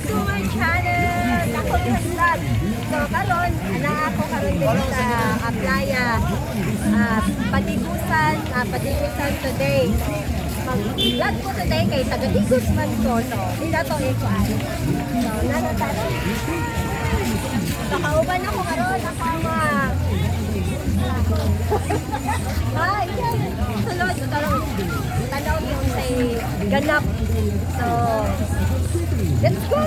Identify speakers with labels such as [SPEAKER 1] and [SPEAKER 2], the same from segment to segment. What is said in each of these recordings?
[SPEAKER 1] to my channel! Ako yung vlog. So, karon, ako karon din sa playa. Padigusan today. Mag-vlog ko today kay taga-Digos man ko. So, di na to ikuan. So, nanatalo. So, kauban ako karon. Ako ang mga... Ay, yan. Sulod. Tanaw yung say ganap. So, let's go!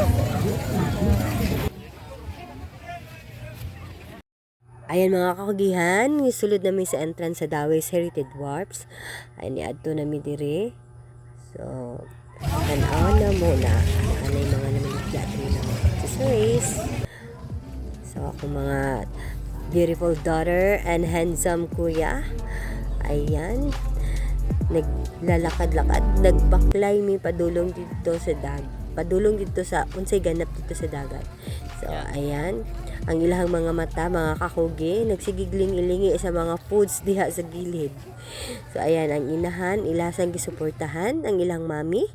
[SPEAKER 2] Ayan mga kakugihan, sulod namin sa entrance sa Dawes Heritage Wharfs. Ay niadto namin dire. So, tanaw na muna. Ano yung mga naman natin ng accessories. So, ako mga beautiful daughter and handsome kuya. Ayan. Naglalakad-lakad, nagbaklay mi padulong dito sa unsay ganap dito sa dagat. So, ayan. Ang ilahang mga mata, mga kakugi, nagsigigling-ilingi sa mga foods diha sa gilid. So, ayan, ang inahan, ilasang gisuportahan, ang ilang mami.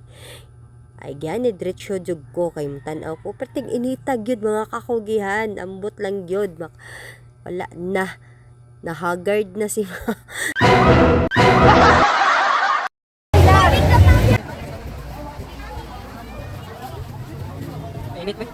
[SPEAKER 2] Ay, yan, diretso jud ko kay mutanaw ko. Perting initag yun, mga kakugihan. Ambot lang yun. Wala na. Na-haggard na si
[SPEAKER 3] Init ba?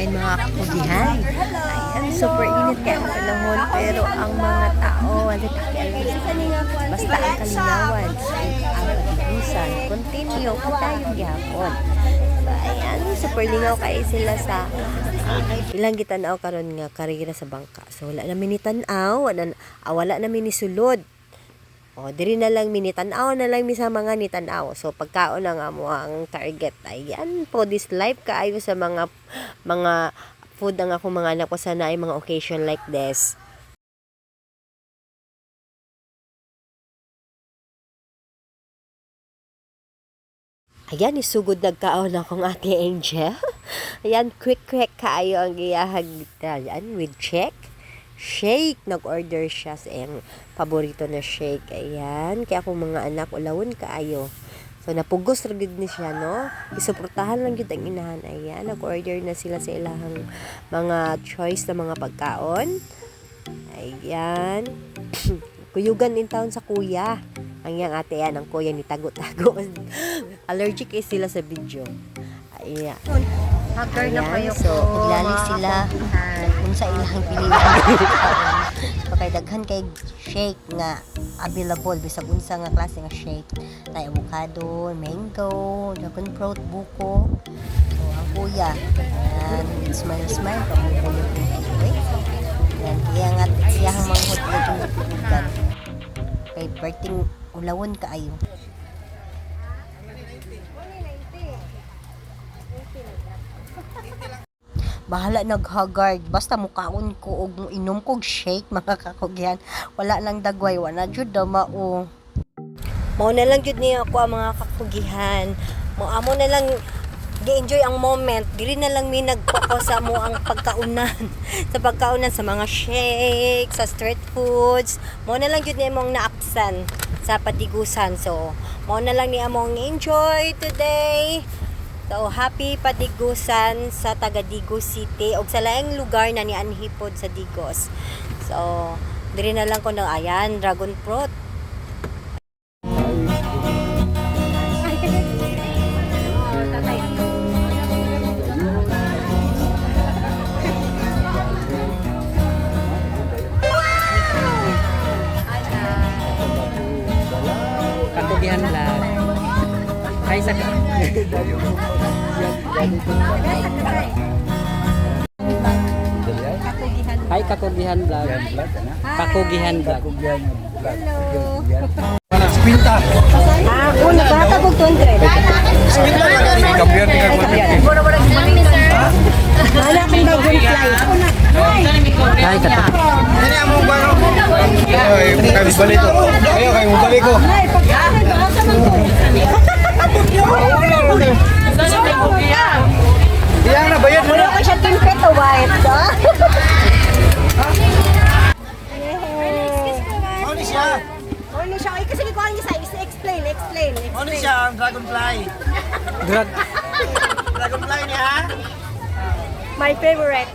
[SPEAKER 2] ay mga kakugihan. Ayan, super init kaya ang panahon, pero ang mga tao, wala basta ang kalingawan, ang pag-iusan, continue, kung tayong gihapon. So, ayan, super lingaw kayo sila sa ilang gitanaw karon nga karera sa bangka. So, wala namin ni tanaw, wala namin ni sulod. O, diri na lang minitanaw na lang mi sa mga nitanaw. So, pagkaon na nga mo ang target. Ayan po, this life kaayo sa mga food ang ako mga anak ko sana ay mga occasion like this. Ayan, isugod nagkaon akong ate Angel. Ayan, quick kaayo ang giyahag dito. Ayan, with check. Shake, nag-order siya sa iyang paborito na shake. Ayan, kaya akong mga anak, ulawon kaayo. So, napugos ragid ni siya, no? Isuportahan lang yun ang inahan. Ayan, nag-order na sila sa ilahang mga choice na mga pagkaon. Ayan. Kuyugan in town sa kuya. Ang yang ate yan, ang kuya ni tago-tago. Allergic eh sila sa video. Ayan.
[SPEAKER 1] Hacker na kayo
[SPEAKER 2] So, paglali sila kung sa ilang pilihan. So, kay daghan kay shake nga available bisag unsa nga klase nga shake. Tay avocado, mango, dragon fruit, buko. So, ang kuya, and smile pamulog ng enjoy. Yan, kaya nga siyang manghod na yung natutugan. Kay perting ulawon kaayo. Bahala nag-haggard. Basta mukaon ko og inom kog shake mga kakugyan. Wala lang dagway, wala jud daw mao. Mao na lang jud niya ako ang mga kakugihan. Amo na lang gi-enjoy ang moment. Dili na lang mi nagfocus sa mo ang pagkaunan. Sa pagkaunan sa mga shake, sa street foods. Mao na lang jud ni among naapsan sa padigusan. So, mao na lang ni among enjoy today. So, happy padigusan sa taga Digos City o sa laing lugar na ni Anhipod sa Digos. So, diri na lang ko na ayan, dragon fruit.
[SPEAKER 3] Kakugihan lang. Hi sa
[SPEAKER 1] Kakugihan.
[SPEAKER 3] Hi Kakugihan Vlog. Kakugihan Vlog.
[SPEAKER 1] Hello.
[SPEAKER 4] Pinta.
[SPEAKER 2] Ako, nagkakag og 200.
[SPEAKER 4] Kambiyan ni Kang
[SPEAKER 2] Wala akong dragonfly.
[SPEAKER 3] Hi Kato.
[SPEAKER 4] Ini among baro. Ay, kami balik ko. Ayo kay mo balik ko. Diyan na bayad mo
[SPEAKER 2] Wala
[SPEAKER 4] na.
[SPEAKER 2] ko siya timpet o white.
[SPEAKER 4] Ano ni siya?
[SPEAKER 2] Ano siya? Ay, kasi ko ang isa. Explain.
[SPEAKER 4] Ano ni siya ang dragonfly?
[SPEAKER 3] Drag.
[SPEAKER 4] Dragonfly niya ha?
[SPEAKER 2] My favorite.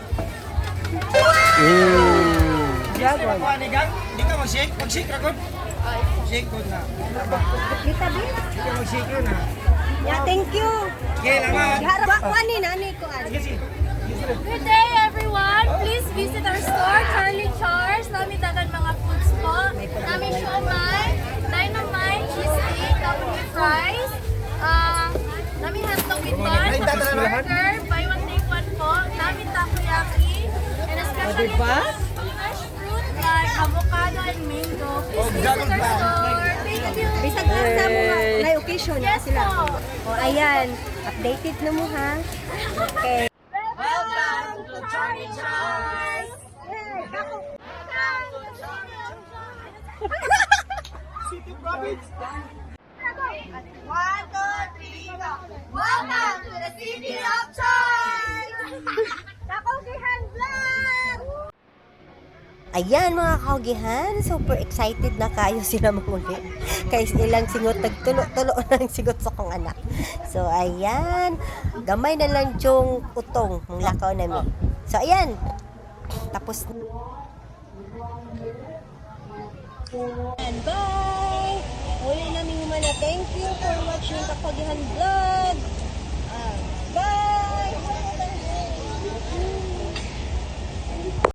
[SPEAKER 4] Dragon. Ni gang, di ka mag-shake, mag-shake dragon. Shake ko na.
[SPEAKER 2] Kita din?
[SPEAKER 4] Di ka mag-shake yun ha.
[SPEAKER 2] Yeah, thank you.
[SPEAKER 4] Okay, laman.
[SPEAKER 2] Harap ko ani nani ko ani.
[SPEAKER 5] Good day, everyone! Please visit our store, Charlie Char's. Nami dagan mga foods po. Nami siomai, dynamite, cheese stick, nami fries. Nami hotdog with bun, burger, buy one take one po. Nami takoyaki, and especially fresh fruit like avocado and mango. Please visit our store. Thank you!
[SPEAKER 2] Bisag sa mga na occasion na
[SPEAKER 5] Yes
[SPEAKER 2] sila.
[SPEAKER 5] po!
[SPEAKER 2] O ayan, updated na mo ha. Okay.
[SPEAKER 5] Welcome to Charlie Char's! Welcome to the city of Charles!
[SPEAKER 2] Kakugihan Vlog! Ayan mga kaugihan, super excited na kayo sila muli. Kaya ilang singot, nagtulo-tulo ng singot sa kong anak. So ayan, gamay na lang yung utong, ng lakaw namin. So ayan, tapos and bye! Uli namin yung mga thank you for watching Kakugihan Vlog.